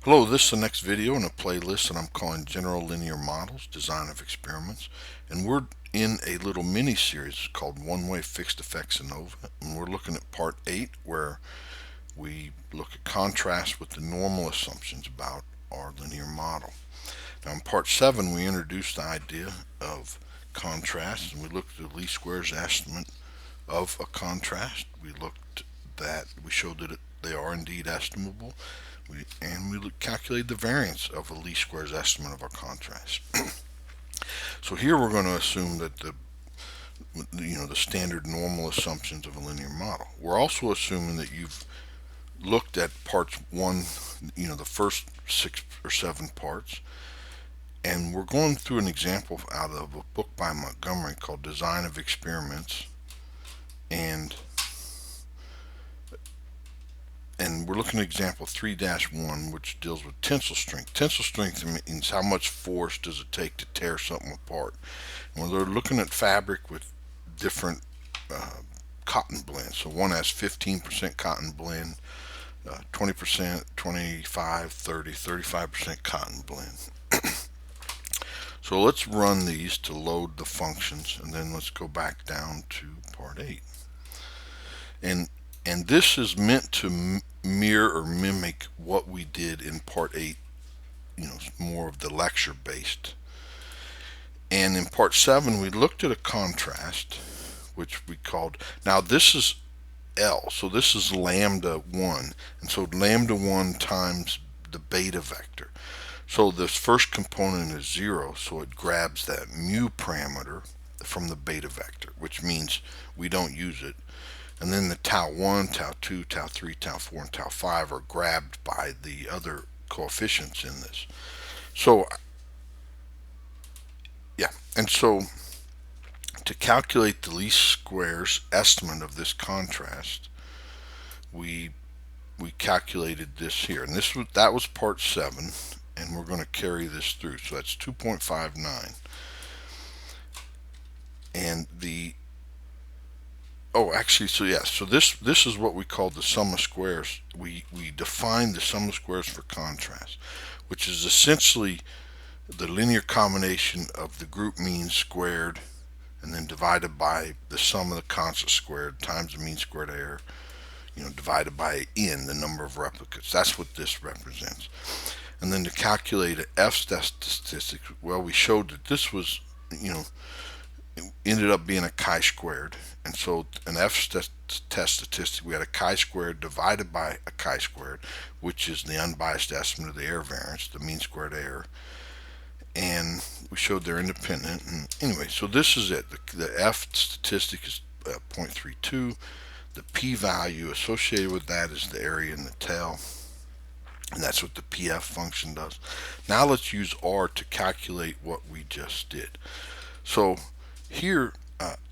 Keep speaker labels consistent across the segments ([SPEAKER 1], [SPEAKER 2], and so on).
[SPEAKER 1] Hello, this is the next video in a playlist that I'm calling General Linear Models, Design of Experiments. And we're in a little mini-series called One-Way Fixed Effects ANOVA. And we're looking at part 8 where we look at contrast with the normal assumptions about our linear model. Now in part 7 we introduced the idea of contrast and we looked at the least squares estimate of a contrast. We showed that they are indeed estimable. We calculated the variance of a least squares estimate of our contrast. So here we're going to assume that the standard normal assumptions of a linear model. We're also assuming that you've looked at parts 1, the first 6 or 7 parts, and we're going through an example out of a book by Montgomery called Design of Experiments, and we're looking at example 3-1, which deals with tensile strength. Tensile strength means how much force does it take to tear something apart. And we're looking at fabric with different cotton blends. So one has 15% cotton blend, 20%, 25, 30, 35% cotton blend. So let's run these to load the functions, and then let's go back down to part 8. And this is meant to mirror or mimic what we did in part 8, more of the lecture based. And in part 7 we looked at a contrast which we called, now this is L, so this is lambda 1, and so lambda 1 times the beta vector. So this first component is 0, so it grabs that mu parameter from the beta vector, which means we don't use it. And then the tau 1, tau 2, tau 3, tau 4, and tau 5 are grabbed by the other coefficients in this. So, and so to calculate the least squares estimate of this contrast, we calculated this here. And that was part 7, and we're going to carry this through. So that's 2.59. And so this is what we call the sum of squares. We define the sum of squares for contrast, which is essentially the linear combination of the group mean squared and then divided by the sum of the constant squared times the mean squared error, divided by n, the number of replicates. That's what this represents. And then to calculate an F statistic, well, we showed that this was, ended up being a chi-squared. And so an F test statistic, we had a chi-squared divided by a chi-squared, which is the unbiased estimate of the error variance, the mean squared error. And we showed they're independent. And anyway, so this is it. The F statistic is 0.32. The p-value associated with that is the area in the tail. And that's what the PF function does. Now let's use R to calculate what we just did. So here,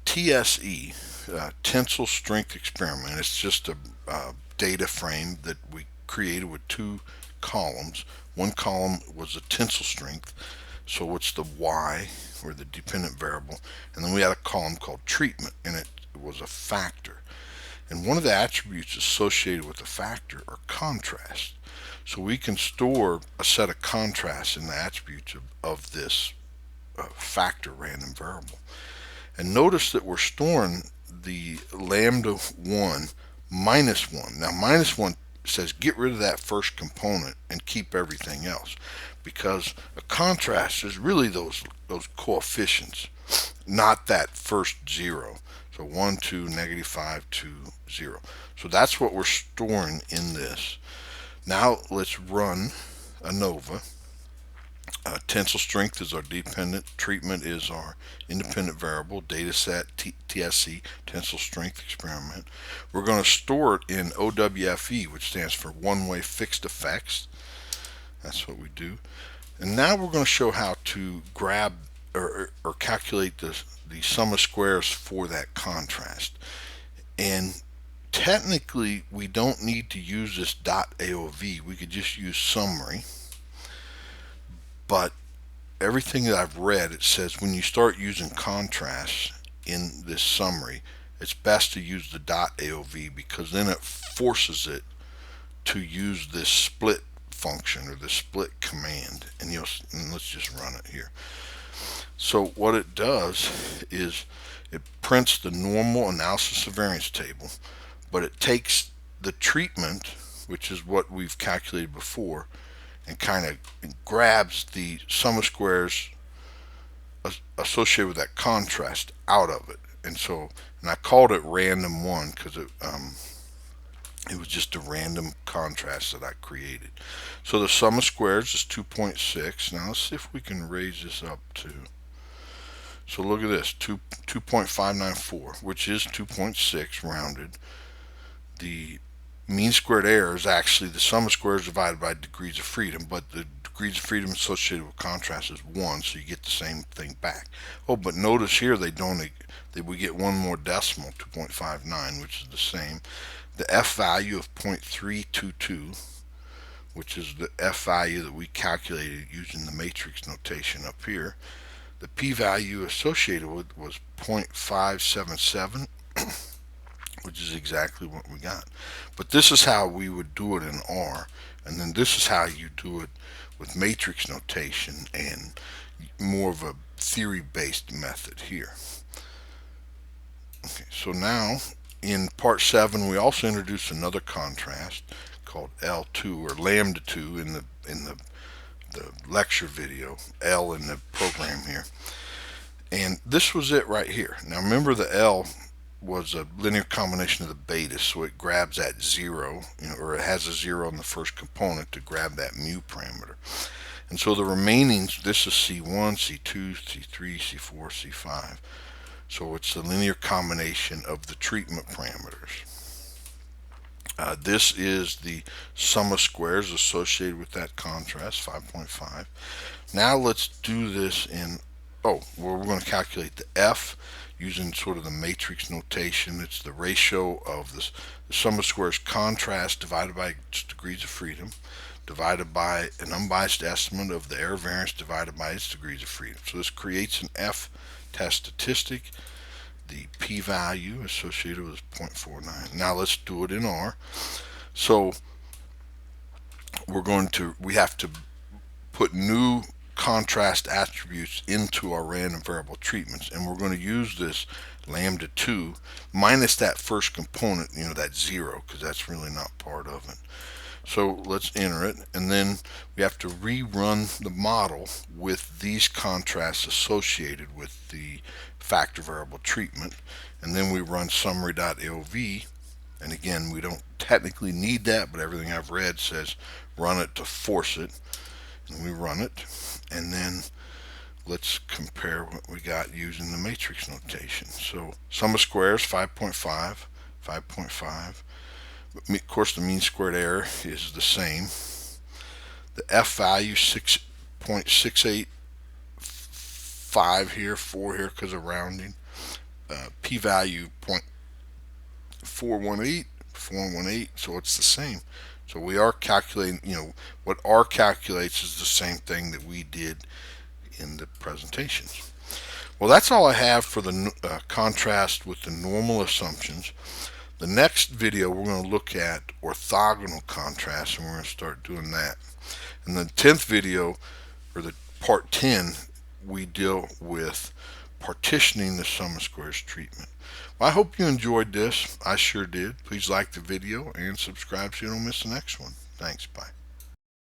[SPEAKER 1] TSE, tensile strength experiment, it's just a data frame that we created with 2 columns. One column was a tensile strength, so what's the Y, or the dependent variable, and then we had a column called treatment, and it was a factor. And one of the attributes associated with the factor are contrast. So we can store a set of contrasts in the attributes of this factor random variable. And notice that we're storing the lambda 1 minus 1. Now minus 1 says get rid of that first component and keep everything else, because a contrast is really those coefficients, not that first 0. So 1, 2, -5, 2, 0. So that's what we're storing in this. Now let's run ANOVA. Tensile strength is our dependent, treatment is our independent variable, data set, TSE, tensile strength experiment. We're going to store it in OWFE, which stands for one-way fixed effects. That's what we do. And now we're going to show how to grab or calculate the sum of squares for that contrast. And technically we don't need to use this .AOV. We could just use summary. But everything that I've read, it says when you start using contrast in this summary, it's best to use the .AOV, because then it forces it to use this split function or the split command, and let's just run it here. So what it does is it prints the normal analysis of variance table, but it takes the treatment, which is what we've calculated before, and kind of grabs the sum of squares associated with that contrast out of it. And I called it random one because it was just a random contrast that I created. So the sum of squares is 2.6. Now let's see if we can raise this up to, so look at this, 2.594, which is 2.6 rounded. The mean squared error is actually the sum of squares divided by degrees of freedom, but the degrees of freedom associated with contrast is 1, so you get the same thing back. Oh, but notice here we get one more decimal, 2.59, which is the same. The F value of 0.322, which is the F value that we calculated using the matrix notation up here. The P value associated with was 0.577, which is exactly what we got. But this is how we would do it in R, and then this is how you do it with matrix notation and more of a theory-based method here. Okay, so now in part 7 we also introduced another contrast called L2 or lambda 2 in the lecture video, L in the program here. And this was it right here. Now remember, the L was a linear combination of the beta, so it grabs that 0, or it has a 0 in the first component to grab that mu parameter. And so the remaining, this is C1, C2, C3, C4, C5. So it's the linear combination of the treatment parameters. This is the sum of squares associated with that contrast, 5.5. Now let's do this in, we're going to calculate the F using sort of the matrix notation. It's the ratio of the sum of squares contrast divided by its degrees of freedom, divided by an unbiased estimate of the error variance divided by its degrees of freedom. So this creates an F test statistic. The p-value associated with 0.49. Now let's do it in R. So we have to put new contrast attributes into our random variable treatments, and we're going to use this lambda 2 minus that first component, that 0, because that's really not part of it. So let's enter it, and then we have to rerun the model with these contrasts associated with the factor variable treatment, and then we run summary.lv, and again, we don't technically need that, but everything I've read says run it to force it, and we run it, and then let's compare what we got using the matrix notation. So sum of squares 5.5, 5.5. Of course, the mean squared error is the same. The F value 6.685 here, 4 here because of rounding. P value 0.418, 418, so it's the same. So we are calculating, what R calculates is the same thing that we did in the presentations. Well, that's all I have for the contrast with the normal assumptions. The next video we're going to look at orthogonal contrast, and we're going to start doing that. In the 10th video, or the part 10, we deal with partitioning the sum of squares treatment. Well, I hope you enjoyed this. I sure did. Please like the video and subscribe so you don't miss the next one. Thanks. Bye.